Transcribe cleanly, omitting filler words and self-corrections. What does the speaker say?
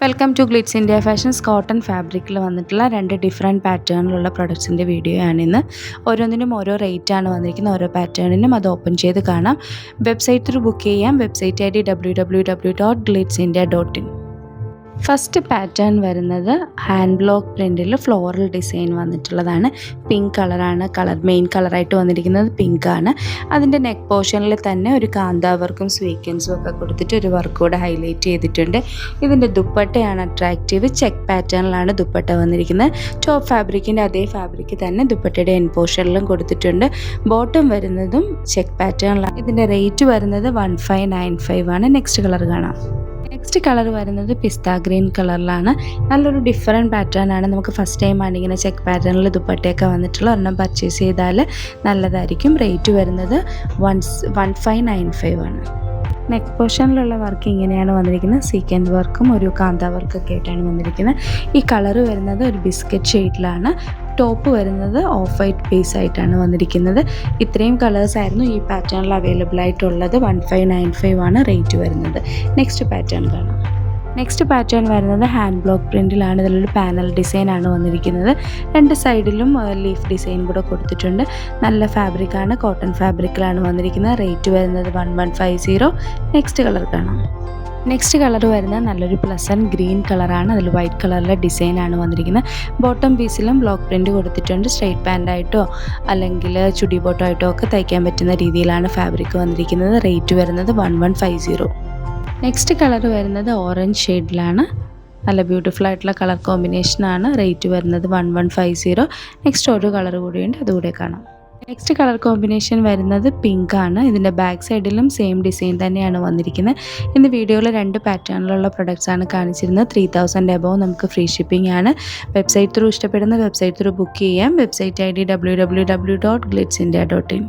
Welcome to Glitz India fashions. Cotton ഫാബ്രിക്കിൽ വന്നിട്ടുള്ള 2 different പാറ്റേണിലുള്ള പ്രൊഡക്ട്സിൻ്റെ video ആണിന്ന്. ഓരോന്നിനും ഓരോ റേറ്റാണ് വന്നിരിക്കുന്നത്. ഓരോ പാറ്റേണിനും അത് ഓപ്പൺ ചെയ്ത് കാണാം. വെബ്സൈറ്റ് ത്രൂ ബുക്ക് ചെയ്യാം. Website ID www.glitzindia.in. First pattern വരുന്നത് ഹാൻഡ് ബ്ലോക്ക് പ്രിൻറ്റിൽ ഫ്ലോറൽ ഡിസൈൻ വന്നിട്ടുള്ളതാണ്. പിങ്ക് കളറാണ്. മെയിൻ കളറായിട്ട് വന്നിരിക്കുന്നത് പിങ്ക് ആണ്. അതിൻ്റെ നെക്ക് പോർഷനിൽ തന്നെ ഒരു കാന്താ വർക്കും സ്വീക്വൻസും ഒക്കെ കൊടുത്തിട്ട് ഒരു വർക്ക് കൂടെ ഹൈലൈറ്റ് ചെയ്തിട്ടുണ്ട്. ഇതിൻ്റെ ദുപ്പട്ടയാണ് അട്രാക്റ്റീവ്. ചെക്ക് പാറ്റേണിലാണ് ദുപ്പട്ട വന്നിരിക്കുന്നത്. ടോപ്പ് ഫാബ്രിക്കിൻ്റെ അതേ ഫാബ്രിക്ക് തന്നെ ദുപ്പട്ടയുടെ എൻ പോർഷനിലും കൊടുത്തിട്ടുണ്ട്. ബോട്ടം വരുന്നതും ചെക്ക് പാറ്റേണിലാണ്. ഇതിൻ്റെ റേറ്റ് വരുന്നത് 1595 ആണ്. നെക്സ്റ്റ് കളർ കാണാം. നെക്സ്റ്റ് കളർ വരുന്നത് പിസ്ത ഗ്രീൻ കളറിലാണ്. നല്ലൊരു ഡിഫറെൻറ്റ് പാറ്റേൺ ആണ്. നമുക്ക് ഫസ്റ്റ് ടൈം ആണ് ഇങ്ങനെ ചെക്ക് പാറ്റേണിൽ ദുപ്പട്ടയൊക്കെ വന്നിട്ടുള്ള ഒരെണ്ണം പർച്ചേസ് ചെയ്താൽ നല്ലതായിരിക്കും. റേറ്റ് വരുന്നത് 1595 ആണ്. നെക്ക് പോർഷനിലുള്ള വർക്ക് ഇങ്ങനെയാണ് വന്നിരിക്കുന്നത്. സീക്വൻസ് വർക്കും ഒരു കാന്താ വർക്കൊക്കെ ആയിട്ടാണ് വന്നിരിക്കുന്നത്. ഈ കളറ് വരുന്നത് ഒരു ബിസ്ക്കറ്റ് ഷെയ്ഡിലാണ്. ടോപ്പ് വരുന്നത് ഓഫ് വൈറ്റ് ബേസ് ആയിട്ടാണ് വന്നിരിക്കുന്നത്. ഇത്രയും കളേഴ്സ് ആയിരുന്നു ഈ പാറ്റേണിൽ അവൈലബിൾ ആയിട്ടുള്ളത്. 1595 ആണ് റേറ്റ് വരുന്നത്. നെക്സ്റ്റ് പാറ്റേൺ കാണാം. നെക്സ്റ്റ് പാറ്റേൺ വരുന്നത് ഹാൻഡ് ബ്ലോക്ക് പ്രിൻറ്റിലാണ്. ഇതിലൊരു പാനൽ ഡിസൈൻ ആണ് വന്നിരിക്കുന്നത്. 2 സൈഡിലും ലീഫ് ഡിസൈൻ കൂടെ കൊടുത്തിട്ടുണ്ട്. നല്ല ഫാബ്രിക്കാണ്. കോട്ടൺ ഫാബ്രിക്കിലാണ് വന്നിരിക്കുന്നത്. റേറ്റ് വരുന്നത് 1150. നെക്സ്റ്റ് കളർ കാണാം. നെക്സ്റ്റ് കളർ വരുന്നത് നല്ലൊരു പ്ലസൻറ്റ് ഗ്രീൻ കളറാണ്. അതിൽ വൈറ്റ് കളറിലെ ഡിസൈനാണ് വന്നിരിക്കുന്നത്. ബോട്ടം പീസിലും ബ്ലോക്ക് പ്രിൻറ്റ് കൊടുത്തിട്ടുണ്ട്. സ്ട്രെയിറ്റ് പാൻ്റായിട്ടോ അല്ലെങ്കിൽ ചുടി ബോട്ടോ ആയിട്ടോ ഒക്കെ തയ്ക്കാൻ പറ്റുന്ന രീതിയിലാണ് ഫാബ്രിക് വന്നിരിക്കുന്നത്. റേറ്റ് വരുന്നത് 1150. നെക്സ്റ്റ് കളർ വരുന്നത് ഓറഞ്ച് ഷെയ്ഡിലാണ്. നല്ല ബ്യൂട്ടിഫുൾ ആയിട്ടുള്ള കളർ കോമ്പിനേഷനാണ്. റേറ്റ് വരുന്നത് 1150. നെക്സ്റ്റ് ഒരു കളർ കൂടിയുണ്ട്, അതുകൂടെ കാണാം. നെക്സ്റ്റ് കളർ കോമ്പിനേഷൻ വരുന്നത് പിങ്ക് ആണ്. ഇതിൻ്റെ ബാക്ക് സൈഡിലും സെയിം ഡിസൈൻ തന്നെയാണ് വന്നിരിക്കുന്നത്. ഇന്ന് വീഡിയോയിൽ 2 പാറ്റേണിലുള്ള പ്രൊഡക്ട്സ് ആണ് കാണിച്ചിരുന്നത്. 3000 എബോവ് നമുക്ക് ഫ്രീ ഷിപ്പിംഗ് ആണ്. വെബ്സൈറ്റ് ത്രൂ ഇഷ്ടപ്പെടുന്ന വെബ്സൈറ്റ് ത്രൂ ബുക്ക് ചെയ്യാം. Website ID www.glitzindia.in.